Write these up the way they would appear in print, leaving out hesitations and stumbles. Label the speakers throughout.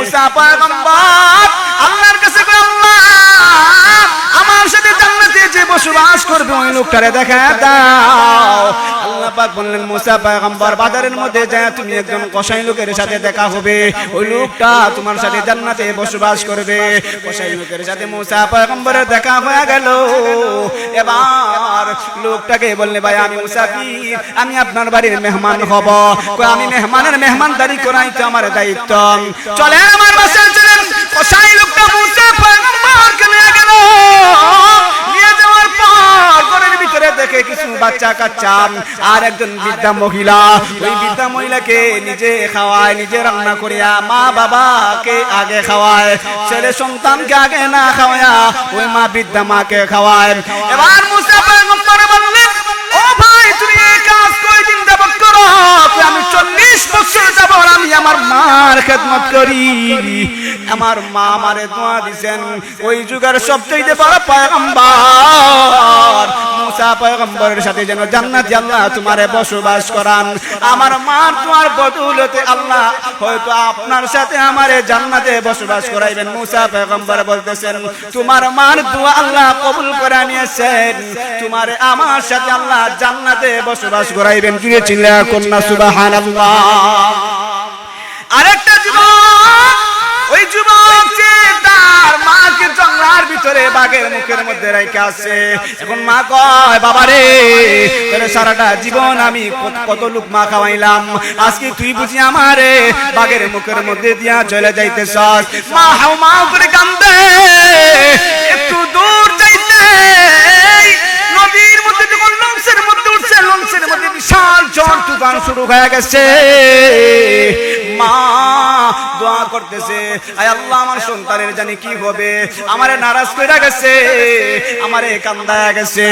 Speaker 1: মুসা পয়গম্বর আল্লাহর কাছে কয়, আল্লাহ আমার সাথে জান্নাতে যে বসবাস করবে ওই লোকটারে দেখা দাও। আল্লাহ পাক বললেন, মুসা পয়গম্বর বাজারের মধ্যে যায় তুমি একজন কসাই লোকের সাথে দেখা হবে, ওই লোকটা তোমার সাথে জান্নাতে বসবাস করবে। কসাই লোকের সাথে মুসা পয়গম্বরের দেখা হয়ে গেল। এবার লোকটাকে বললে, ভাই আমি মুসাফির, আমি আপনার বাড়ির মেহমান হব। আমি মেহমানের মেহমানদারি করাই তো আমার দায়িত্ব, চলেন আমার বাসায় চলেন। কসাই লোকটা মুসা পয়গম্বরকে নিয়ে গেল। নিয়ে যাওয়ার পর ঘরের ভিতরে দেখে কিছু বাচ্চা কাচ্চা আর একজন বৃদ্ধা মহিলা। ওই বৃদ্ধা মহিলাকে নিজে খাওয়ায়, নিজে রান্না করিয়া মা বাবাকে আগে খাওয়ায়, ছেলে সন্তানকে আগে না খাওয়ায়া ওই মা বৃদ্ধা মাকে খাওয়ায়। এবার মুসা পয়গম্বর বললেন, ও ভাই তুমি এই কাজ কয়দিন যাবত করো? আমি 40 বছর যাবত আমি আমার মার খেদমত করি। আমার মা আমারে দোয়া দিবেন, ওই যুগের সবচেয়ে বড় পয়গম্বর মুসা পয়গম্বরের সাথে যেন জান্নাতে আল্লাহ তোমারে বসবাস করান। আমার মার দোয়ার বদৌলতে আল্লাহ হয়তো আপনার সাথে আমারে জান্নাতে বসবাস করাইবেন। মুসা পয়গম্বর বলতেছেন, তোমার মার দোয়া আল্লাহ কবুল করে নিয়েছেন, তোমারে আমার সাথে আল্লাহ জান্নাতে বসবাস করাইবেন। জুড়ে চিল্লা কন্যা সুবহানাল্লাহ। আরেকটা যুবক, ওই যুবক যে তার মাকে জঙ্গলার ভিতরে বাঘের মুখের মধ্যে রেখে আছে। এখন মা কয়, বাবা রে সারাটা জীবন আমি কত লোক মা খাওয়াইলাম, আজকে তুই বুঝি আমারে বাঘের মুখের মধ্যে দিয়া চলে যাইতেছস। মা হাউ মাউ করে কান্দে। একটু দূর যাইতে নদীর মধ্যে যখন লঞ্চের মধ্যে উঠছে, লঞ্চের মধ্যে বিশাল ঝড় তুফান শুরু হয়ে গেছে। মা দোয়া করতেছে, আয় আল্লাহ আমার সন্তানের জানি কি হবে, আমারে নারাজ কইরা গেছে, আমারে কান্দায়া গেছে,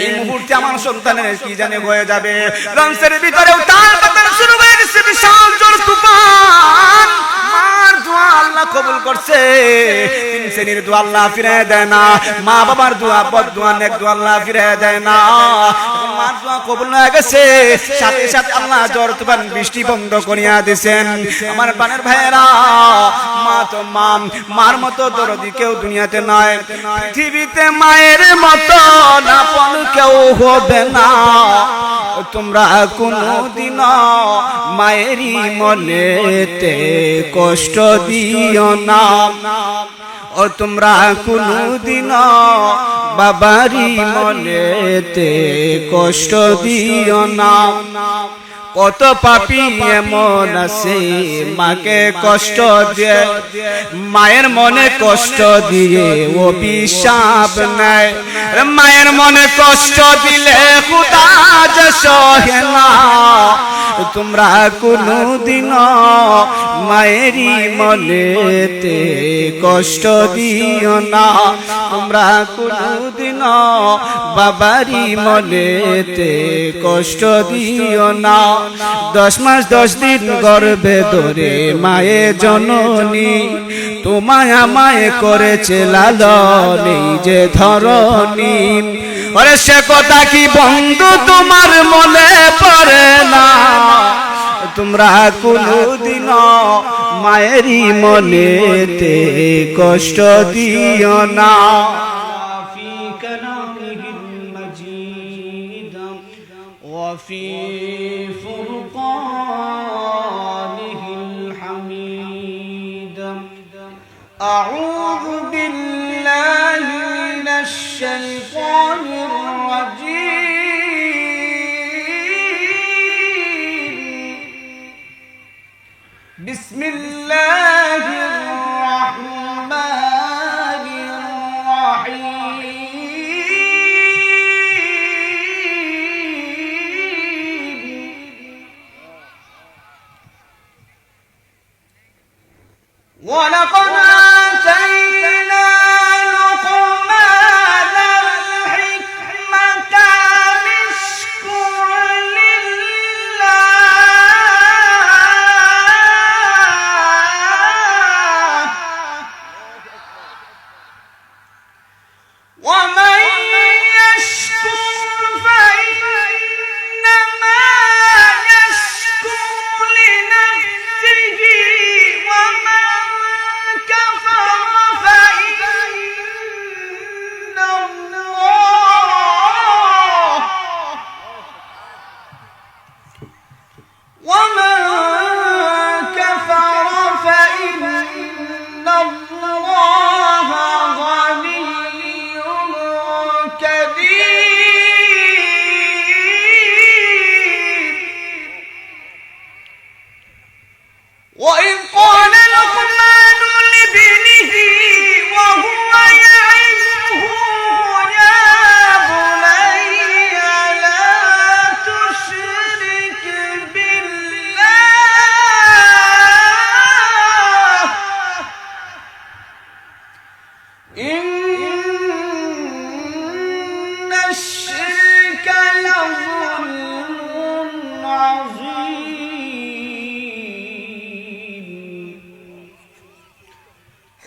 Speaker 1: এই মুহূর্তে আমার সন্তানের কি জানি হয়ে যাবে। লঞ্চের ভিতরে উঠান পাতান শুরু হয়ে গেছে, বিশাল ঝড় তুফান। মার দোয়া আল্লাহ কবুল করছে। তিন শ্রেণীর দোয়া আল্লাহ ফিরায় দেয় না, মা বাবার দোয়া বদ দোয়া নেক দোয়া আল্লাহ ফিরায় দেয় না। মার দোয়া কবুল হয়ে গেছে, সাথে সাথে আল্লাহ ঝড় তুফান বৃষ্টি বন্ধ করিয়া দিয়েছেন। আমার প্রাণের ভাইয়েরা, মা তো মা, মার মতো দরদি কেউ দুনিয়াতে নয়, পৃথিবীতে মায়ের মতো আপন কেউ হবে না। তোমরা কোনদিন মায়েরই মনেতে কষ্ট দিও না, ও তোমরা কোনদিন বাবারই মনেতে কষ্ট দিও না। কত পাপী এমন আছে মাকে কষ্ট দিয়ে, মায়ের মনে কষ্ট দিয়ে অভিশাপ নেয়। মায়ের মনে কষ্ট দিলে খোদা যে সহে না। তোমরা কোনদিন মায়েরই মনেতে কষ্ট দিও না, তোমরা কোনদিন বাবারই মনেতে কষ্ট দিও না। 10 মাস 10 দিন গর্ভে ধরে মায়ে জননী তোমায় আমায় করেছে লালন, এই যে ধরনী। ওরে সে কথা কি বন্ধু তোমার মনে পড়ে না? তোমরা কোনদিন মায়েরই মনেতে কষ্ট দিও না। وفي فرقانه الحميد. أعوذ بالله من الشيطان الرجيم. بسم الله الرحمن الرحيم. ولقد آتينا لقمان الحكمة أن اشكر لله ومن يشكر فإنما يشكر لنفسه ومن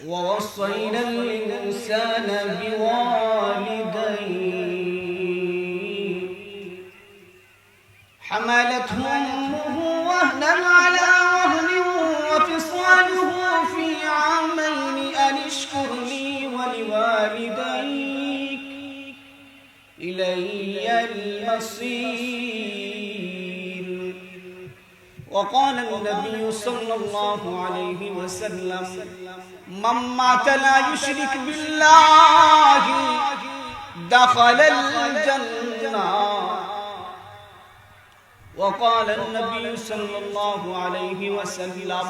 Speaker 2: ووصينا الإنسان بوالديه حملته أمه وهنا على وهن وفصاله في عامين أن اشكر لي ولوالديك إلي المصير. وقال النبي صلى الله عليه وسلم من مات لا يشرك بالله دخل الجنة. وقال النبي صلى الله عليه وسلم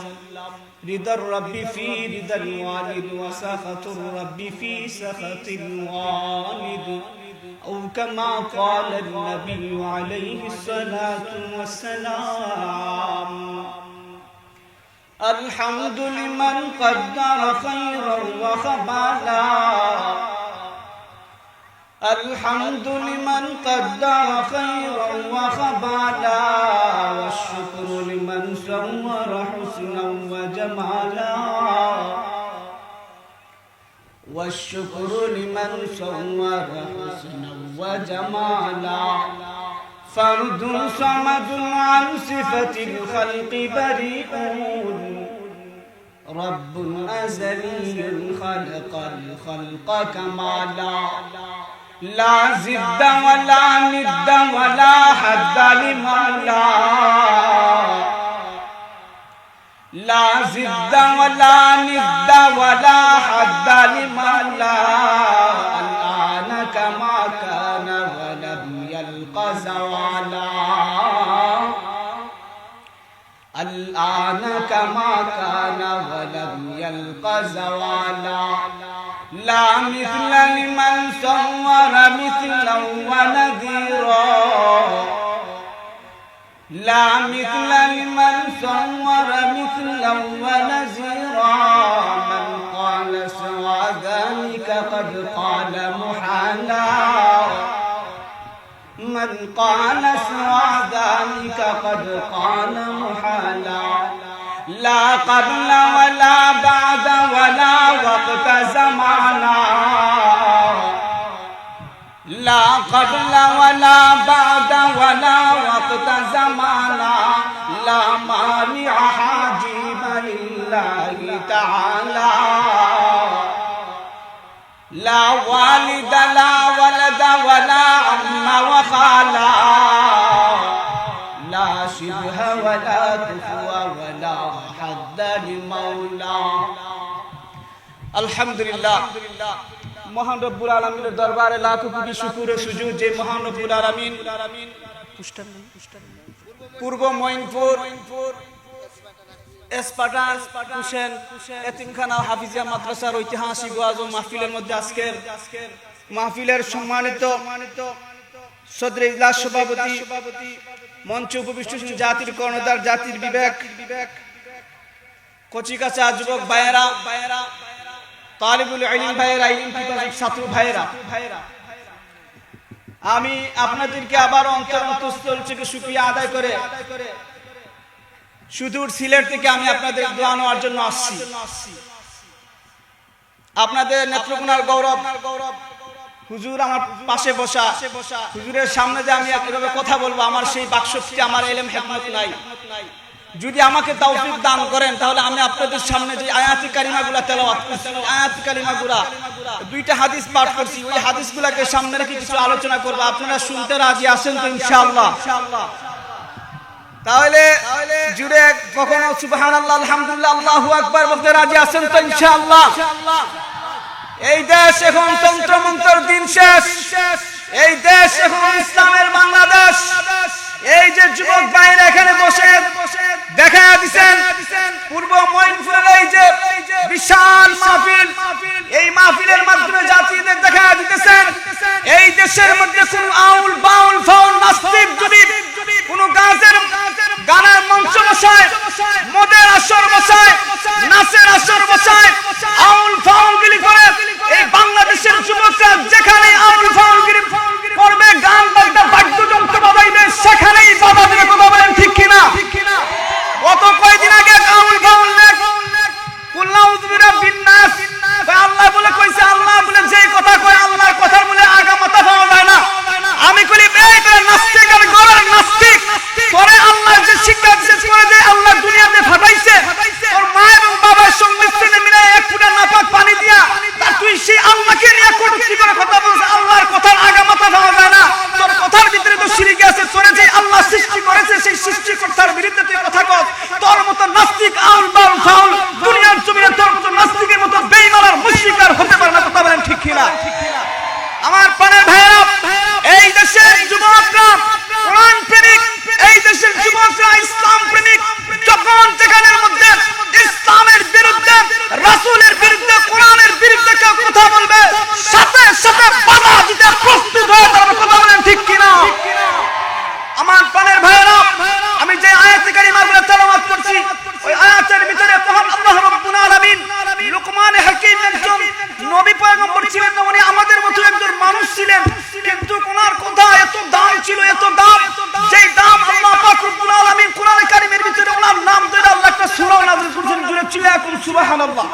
Speaker 2: رضا الرب في رضا الوالد وسخط الرب في سخط الوالد، أو كما قال النبي عليه الصلاة والسلام. الحمد لمن قدر خيرا وخبالا، الحمد لمن قدر خيرا وخبالا، والشكر لمن صور حسنا وجمالا، والشكر لمن صور حسنا وجمالا. فرد صمد عن صفة الخلق بريء، رب أزلي خلق الخلق كمالا. لا زد ولا ند ولا حد لمولا، لا زد ولا ند ولا حد لمولا. الآن كما كان ولم يلق زوالا، الآن كما كان ولم يلق زوالا. لا مثل لمن صور مثلا ونذيرا، لا مثل لمن صور مثلا ونذيرا. من قال سوى ذلك قد قال محالا، من قال سوى ذلك قد قال محالا. لا قبل ولا بعد ولا وقت زمانا، لا قبل ولا بعد ولا وقت زمانا. لا مانع حاجب لله تعالى، لا والد لا ولد ولا عم وخالا، لا شبه ولا كفو ولا حد لمولا. আলহামদুলিল্লাহ, মহান রব্বুল আলামিনের দরবারে লাখ কোটি শুকর ও সুজুদ যে মহান রব্বুল আলামিন পূর্ব মঈনপুর এসপাটান হুসেন এতিমখানা হাফিজিয়া মাদ্রাসার ঐতিহাসিক ওয়াজ ও মাহফিলের মধ্যে আজকের মাহফিলের সম্মানিত সদর ইজলাস সভাপতি, মঞ্চ উপবিষ্ট জাতির কর্ণধার, জাতির বিবেক, কচিকাচা যুবক ভাইয়েরা, তালিবুল ইলম ভাইয়েরা, ইলম পিপাসু ছাত্র ভাইয়েরা, আমি আপনাদেরকে আবার অন্তরস্থল থেকে শুকরিয়া আদায় করে সুদূর সিলেট থেকে আমি আপনাদের দোয়া নেওয়ার জন্য আসছি। আপনাদের নেত্রকোনার গৌরব হুজুর আমার পাশে বসা, হুজুরের সামনে যে আমি এভাবে কথা বলবো আমার সেই বাকশক্তি, আমার ইলম হিকমত নাই। যদি আমাকে তৌফিক দান করেন তাহলে আমি আপনাদের সামনে যে আয়াত কারিমাগুলো তেলাওয়াত করছি, আয়াত কারিমাগুলো দুইটা হাদিস পাঠ করছি, ওই হাদিসগুলোকে সামনে রেখে কিছু আলোচনা করব। আপনারা শুনতে রাজি আছেন তো ইনশাআল্লাহ? তাহলে জুড়ে কখনো সুবহানাল্লাহ, আলহামদুলিল্লাহ, আল্লাহু আকবার বলতে রাজি আছেন তো ইনশাআল্লাহ? এই দেশ এখন তন্ত্র মন্ত্রের দিন শেষ, এই দেশ এখন ইসলামের বাংলাদেশ। এই যে যুবক ভাইরা এখানে বসে দেখা দিচ্ছেন পূর্ব মঈনপুরের এই যে বিশাল মাহফিল, এই মাহফিলের মাধ্যমে জাতিদের দেখা দিতেছেন এই দেশের মধ্যে কোন আউল বাউল ফাউল নাস্তিক যদি কোন গানের মঞ্চ বসায়, মদের আসর বসায়, নাচের আসর বসায়, আউল ফাউল গিরি করে, এই বাংলাদেশের যুবকরা যেখানে আউল ফাউল গিরি করবে, গান বাজনা বাদ্যযন্ত্র বাজাইবে, সেখানেই বাধা দেবে। কথা বলেন ঠিক কিনা? গত কয়েকদিন আগে আউল ফাউল কুল্লাউযু বিরাব্বিন নাস সুবহানাল্লাহ।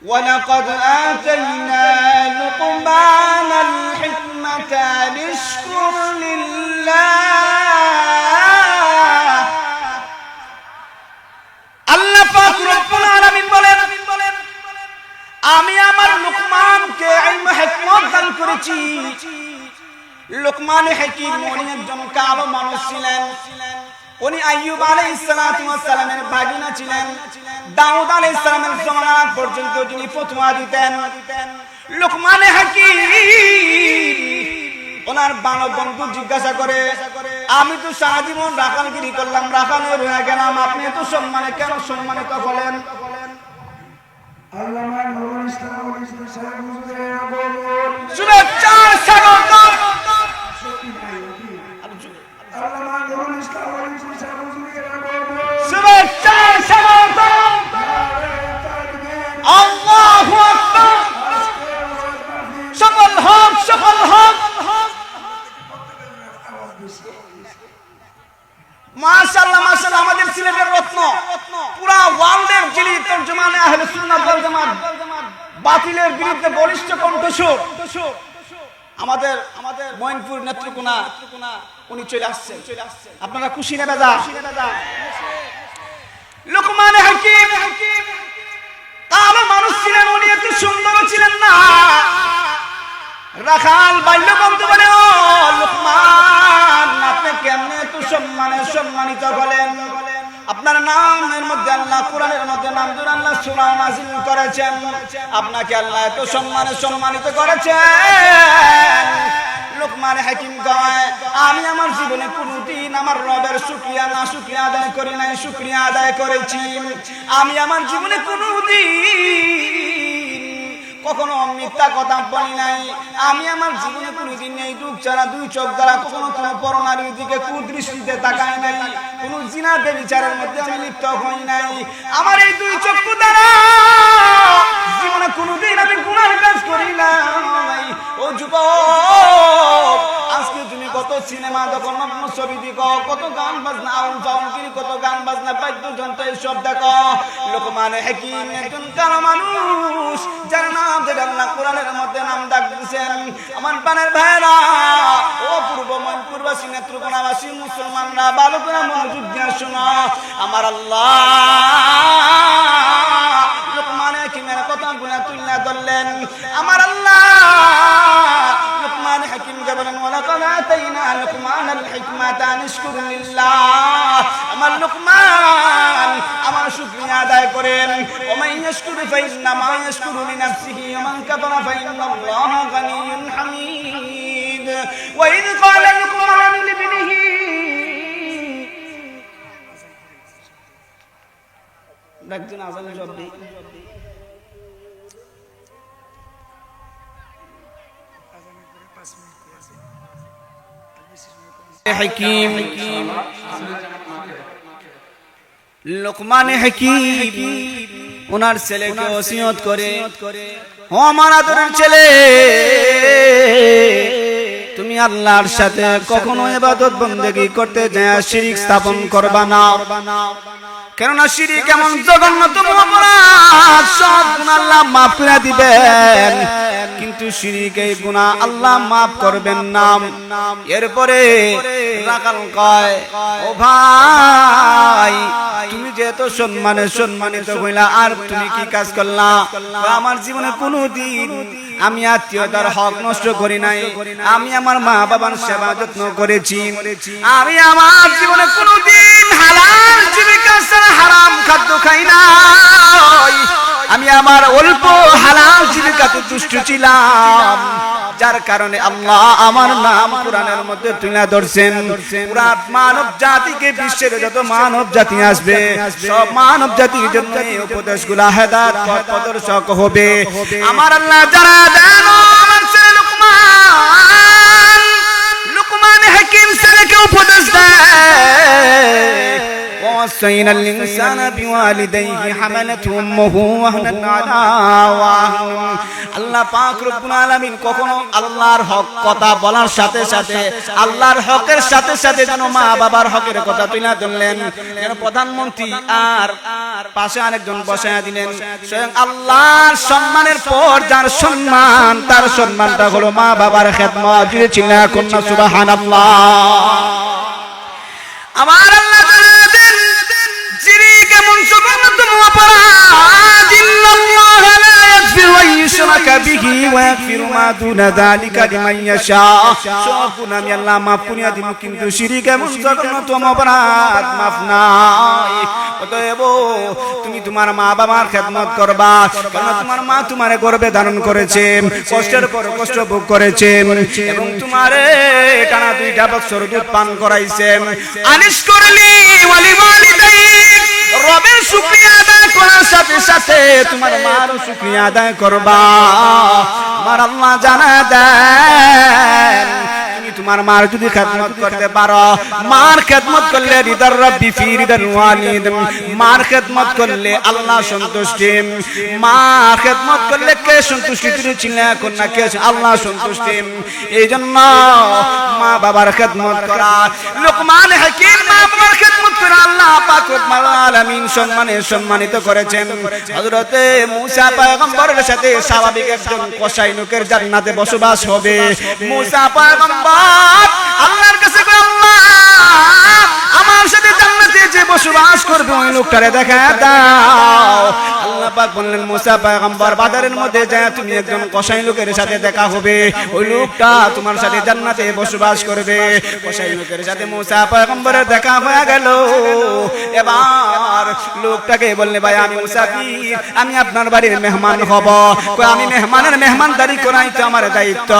Speaker 2: ولقد آتينا لقمان الحكمة أن اشكر لله। আল্লাহ পাক রব্বুল আলামিন বলেন, আমি আমার লুকমানকে ইলম হিকমত দান করেছি। লুকমান হাকিম উনি একজন কালো মানুষ ছিলেন। উনি আইয়ুব আলাইহিস সালাতু ওয়াস সালামের ভাগিনা ছিলেন। দাউদ আলাইহিস সালামের জামানা পর্যন্ত তিনি ফতোয়া দিতেন। লুকমান হাকিম ওনার বানর বন্ধু জিজ্ঞাসা করে, আমি তো সারা জীবন রাখালগিরি করলাম, রাখালে রয়ে গেলাম, আপনি এত সম্মানে কেন সম্মানিত হলেন? শুভেচ্ছার স্বাগতম। শুভেচ্ছার স্বাগতম। আল্লাহু আকবার। সফল হোক, সফল হোক। মাশাআল্লাহ, মাশাআল্লাহ, আমাদের সিলেটের রত্ন, পুরা ওয়ার্ল্ডের যিনি তরজমানে আহলে সুন্নাত ওয়াল জামাত, বাতিলের বিরুদ্ধে বলিষ্ঠ কণ্ঠস্বর, আমাদের মঈনপুর নেত্রকোনা উনি চলে আসছেন। আপনারা খুশি না বেজা? লুকমান হাকিম কালো মানুষ ছিলেন, উনি এত সুন্দর ছিলেন না। রাখাল বাল্য বন্ধু বলে, ও লুকমান, আপনি কেমনে এত সম্মানিত হলেন? আপনার নামের মধ্যে আল্লাহ কোরআনের মধ্যে নাম ধরে আল্লাহ সূরা নাযিল করেছেন, আপনাকে আল্লাহ এত সম্মানিত করেছেন। লুকমান হাকিম কয়, আমি আমার জীবনে কোনদিন আমার রবের শুকরিয়া না শুকরিয়া আদায় করি নাই, শুকরিয়া আদায় করেছি। আমি আমার জীবনে কোনদিন কখনো মিথ্যা কথা বলি নাই। আমি আমার জীবনে কোনদিন এই দুঃখ ছাড়া দুই চোখ দ্বারা কখনো কোনো পরনারীর দিকে কুদৃষ্টিতে তাকাই নাই, কোন জিনা ব্যভিচারের মধ্যে আমি লিপ্ত হই নাই। আমার এই দুই চক্ষু দ্বারা জীবনে কোনদিন আমি গুনাহ কাজ করি নাই। ও যুবক, আজকে তুমি কত সিনেমা দেখো, নগ্ন ছবি দেখো, কত গান বাজনা, আউল ফাউলগিরি, কত গান বাজনা, বাদ্যযন্ত্র এসব দেখো। লুকমান হাকিম একজন কালো মানুষ, যার নাম আল্লাহ কোরআনের মধ্যে নাম ডাক দিয়েছেন। আমার প্রাণের ভাইরা, ও পূর্ব মঈনপুরবাসী, নেত্রকোনাবাসী মুসলমানরা, ভালো করে মনোযোগ দিয়ে শোনো। আমার আল্লাহ লুকমান হাকিমের কথা গুণা তুলনা ধরলেন। আমার আল্লাহ লুকমান হাকিমকে বলেন, ওয়ালাকাদ আতাইনা লুকমানাল হিকমাতা আন ইশকুর লিল্লাহ। আমার লুকমান আমার শুকরিয়া আদায় করেন। ওয়া মান ইয়াশকুর ফাইন্নামা ইয়াশকুরু লিনাফসিহি ওয়া মান কাফারা ফাইন্নাল্লাহা গানিয়্যুন হামিদ। ওয়া ইয ক্বালা লুকমান লিবনিহি, একজন আযানের জবাব দেই। হাকিম লুকমান হাকিম ওনার ছেলেকে ওসিয়ত করে, ও আমার আদরের ছেলে, তুমি আল্লাহর সাথে কখনো ইবাদত বন্দেগী করতে যায় শিরক স্থাপন করবা না। কেননা শিরক এমন জঘন্যতম অপরাধ, সব গুনাহ আল্লাহ মাফ করে দিবেন, কিন্তু শিরক এই গুনাহ আল্লাহ মাফ করবেন না। এরপরে রাখাল কয়, ও ভাই, তুমি যেহেতু সম্মানিত হইলা, আর তুমি কি কাজ করলা? আমার জীবনে কোনদিন আমি আত্মীয়তার হক নষ্ট করি নাই, আমি আমার মা বাবার সেবা যত্ন করেছি, আমি আমার জীবনে কোনদিন হালাল জীবিকা ছাড়া হারাম খাদ্য খাই নাই, আমি আমার অল্প হালাল জীবিকাতে তুষ্ট ছিলাম, যার কারণে আল্লাহ আমার নাম কোরআনের মধ্যে তুলে ধরছেন। পুরা মানব জাতিকে, বিশ্বের যত মানব জাতি আসবে, সব মানব জাতির জন্য এই উপদেশগুলো হেদায়েত পথ প্রদর্শক হবে। আমার আল্লাহ যারা দেন, আমার ছেলে লুকমান হাকিম ছেলেকে উপদেশ দেয়, ও
Speaker 1: ووصينا الإنسان بوالديه حملته أمه وهنا على وهن আল্লাহ পাক রব্বুল আলামিন কখনো আল্লাহর হক কথা বলার সাথে সাথে আল্লাহর হকের সাথে সাথে যেন মা বাবার হকের কথা তুলে ধরলেন, যেন প্রধানমন্ত্রী আর পাশে আরেকজন বসায়া দিলেন। স্বয়ং আল্লাহর সম্মানের পর যার সম্মান, তার সম্মানটা হলো মা বাবার খেদমত। জুড়ে চিল্লা কন্যা সুবহানাল্লাহ। আমার আল্লাহ জানেন যিনি কেমন সুগন্ধতম অপরাধ, ইন্নাল্লাহ লা ইয়াগফিরু আন ইউশরাকা বিহি ওয়া ইয়াগফিরু মা দুনা যালিকা লিমান ইয়াশা। সব গুনাহ আমি আল্লাহ মাফ করিয়া দিব, কিন্তু শিরক এমন সুগন্ধতম অপরাধ মাফ নাই। অতএব তুমি তোমার মা বাবার খেদমত করবা, কারণ তোমার মা তোমারে গর্ভে ধারণ করেছে, কষ্টের পর কষ্ট ভোগ করেছে এবং তোমারে টানা 2টা বছর দুধ পান করাইছে। আনিস করলি ওয়ালি ওয়ালিদাইক, রবের শুকরিয়া আদায় করার সাথে সাথে তোমার মারও শুকরিয়া আদায় করবা। আমার আল্লাহ জানা দেন তোমার মার যদি খেদমত করতে পারো, মার খেদমত করলে রিদার রব্বি ফি রিদাল ওয়ালিদ, মার খেদমত করলে আল্লাহ সন্তুষ্টি, মার খেদমত করলে কে সন্তুষ্টি? তিনি ছিলেন এখন না কে? আল্লাহ সন্তুষ্টি। এইজন্য মা বাবার খেদমত করা, লোকমান হাকিম মা বাবার খেদমত করে আল্লাহ পাক রব্বুল আলামিন সম্মানিত করেছেন। হযরতে মূসা পয়গম্বরের সাথে স্বাভাবিক একজন কসাই লোকের জান্নাতে বসবাস হবে। মূসা পয়গম্বর আল্লাহর কাছে কয়, আল্লাহ আমার সাথে জান্নাতে যে বসবাস করবে ওই লোকটারে দেখা দাও। আল্লাহ পাক বললেন, মূসা পয়গম্বর বাজারের মধ্যে যায় তুমি একজন কসাই লোকের সাথে দেখা হবে, ওই লোকটা তোমার সাথে জান্নাতে বসবাস করবে। কসাই লোকের সাথে মূসা পয়গম্বরের দেখা হয়ে গেল। এবার লোকটাকে বললে, ভাই আমি মুসাফির, আমি আপনার বাড়ির মেহমান হব। কই আমি মেহমানের মেহমানদারি করাই তো আমার দায়িত্ব,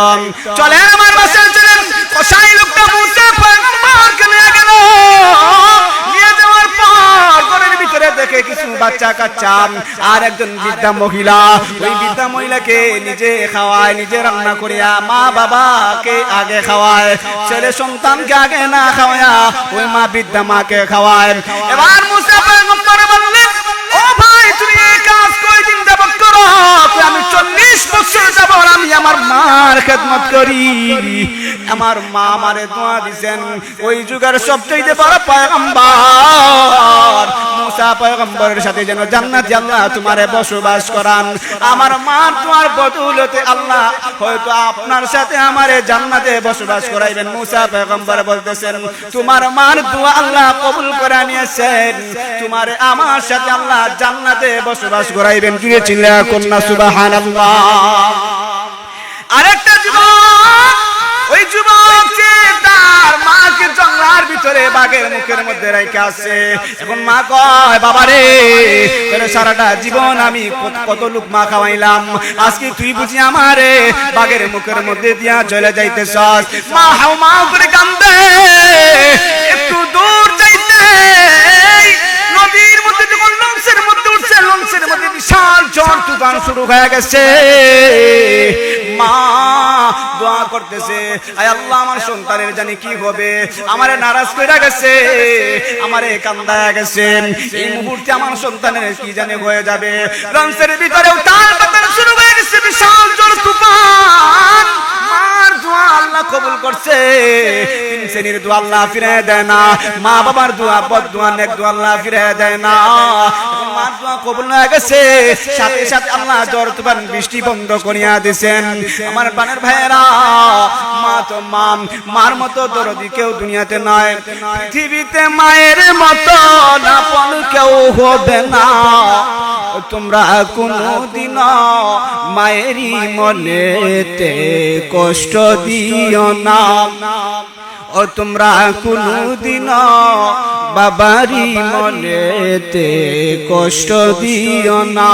Speaker 1: চলেন আমার বাসায় চলেন। কসাই লোকটা মূসা পয়গম্বরকে নিয়ে গেল। নিয়ে যাওয়ার পর ঘরের ভিতরে দেখে কিছু বাচ্চা কাচ্চা আর একজন বৃদ্ধা মহিলা। ওই বৃদ্ধা মহিলাকে নিজে খাওয়ায়, নিজে রান্না করিয়া মা বাবাকে আগে খাওয়ায়, ছেলে সন্তানকে আগে না খাওয়ায়া ওই মা বৃদ্ধা মাকে খাওয়ায়। এবার মূসা পয়গম্বর বললেন, ও ভাই তুমি এই কাজ কয়দিন যাবত করো? আমি 40 বছর যাবত আমি আমার মার খেদমত করি। আমার মা আমারে দোয়া দিবেন, ওই যুগের সবচেয়ে বড় পয়গম্বর মূসা পয়গম্বরের সাথে যেন জান্নাতে আল্লাহ তোমারে বসবাস করান। আমার মার দোয়ার বদৌলতে আল্লাহ হয়তো আপনার সাথে আমারে জান্নাতে বসবাস করাইবেন। মূসা পয়গম্বর বলতেছেন, তোমার মার দোয়া আল্লাহ কবুল করে নিয়েছেন, তোমারে আমার সাথে আল্লাহ জান্নাতে বসবাস করাইবেন। জুড়ে চিল্লা কন্যা সুবহানাল্লাহ। আরেকটা যুবক, ওই যুবক যে তার মাকে জঙ্গলার ভিতরে বাঘের মুখের মধ্যে রেখে আসছে। এখন মা কয়, বাবা রে সারাটা জীবন আমি কত লোক মা খাওয়াইলাম, আজকে তুই বুঝি আমারে বাঘের মুখের মধ্যে দিয়া চলে যাইতেছস। মা হাউ মাউ করে কান্দে। একটু দূর যাইতে নদীর মধ্যে যখন লঞ্চের মধ্যে উঠছে, লঞ্চের মধ্যে বিশাল ঝড় তুফান শুরু হয়ে গেছে। মা দোয়া করতেছে, আয় আল্লাহ আমার সন্তানের জানি কি হবে, আমারে নারাজ কইরা গেছে, আমারে কান্দায়া গেছে, এই মুহূর্তে আমার সন্তানের কি জানি হয়ে যাবে। লঞ্চের ভিতরে উতাল পাতাল শুরু হয়ে গেছে, বিশাল ঝড় তুফান। মার দোয়া আল্লাহ কবুল করছে। 3 শ্রেণীর দোয়া আল্লাহ ফিরায় দেয় না, মা বাবার দোয়া, বদ দোয়া, নেক দোয়া আল্লাহ ফিরায় দেয় না। মার দোয়া কবুল হয়ে গেছে, সাথে সাথে আল্লাহ ঝড় তুফান বৃষ্টি বন্ধ করিয়া দিয়েছেন। আমার প্রাণের ভাইয়েরা, মা তো মা, মার মতো দরদি কেউ দুনিয়াতে নয়, পৃথিবীতে মায়ের মতো আপন কেউ হবে না। তোমরা কোনদিন মায়েরই মনেতে কষ্ট দিও না, ও তোমরা কোনদিন বাবারই মনেতে কষ্ট দিও না।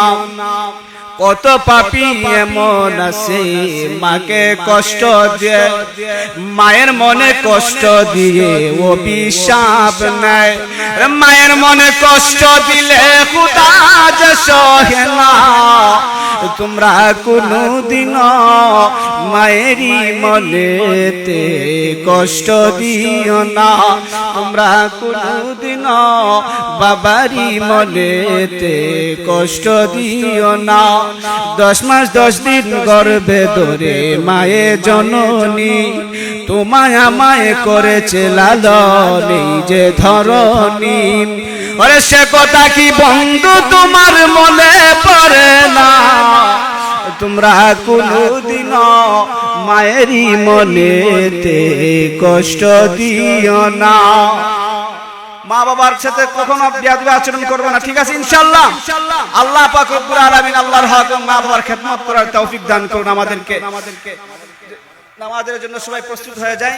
Speaker 1: কত পাপী এমন আছে মাকে কষ্ট দিয়ে, মায়ের মনে কষ্ট দিয়ে অভিশাপ নেয়। মায়ের মনে কষ্ট দিলে খোদা যে সহে না তোমরা কোনদিন মায়েরই মনেতে কষ্ট দিও না তোমরা কোনদিন বাবারই মনেতে কষ্ট দিও না 10 মাস 10 দিন গর্ভে ধরে মায়ে জননী তোমায় আমায় করেছে লালন এই যে ধরনী ওরে সে কথা কি বন্ধু তোমার মনে পড়ে না তোমরা কোনদিন মায়েরই মনেতে কষ্ট দিও না মা বাবার সাথে কখনো বেয়াদবি আচরণ করবে না ঠিক আছে ইনশাআল্লাহ আল্লাহ পাক রব্বুল আলামিন আল্লাহর হক এবং মা বাবার খেদমত করার তৌফিক দান করুন আমাদেরকে নামাজের জন্য সবাই প্রস্তুত হয়ে যায়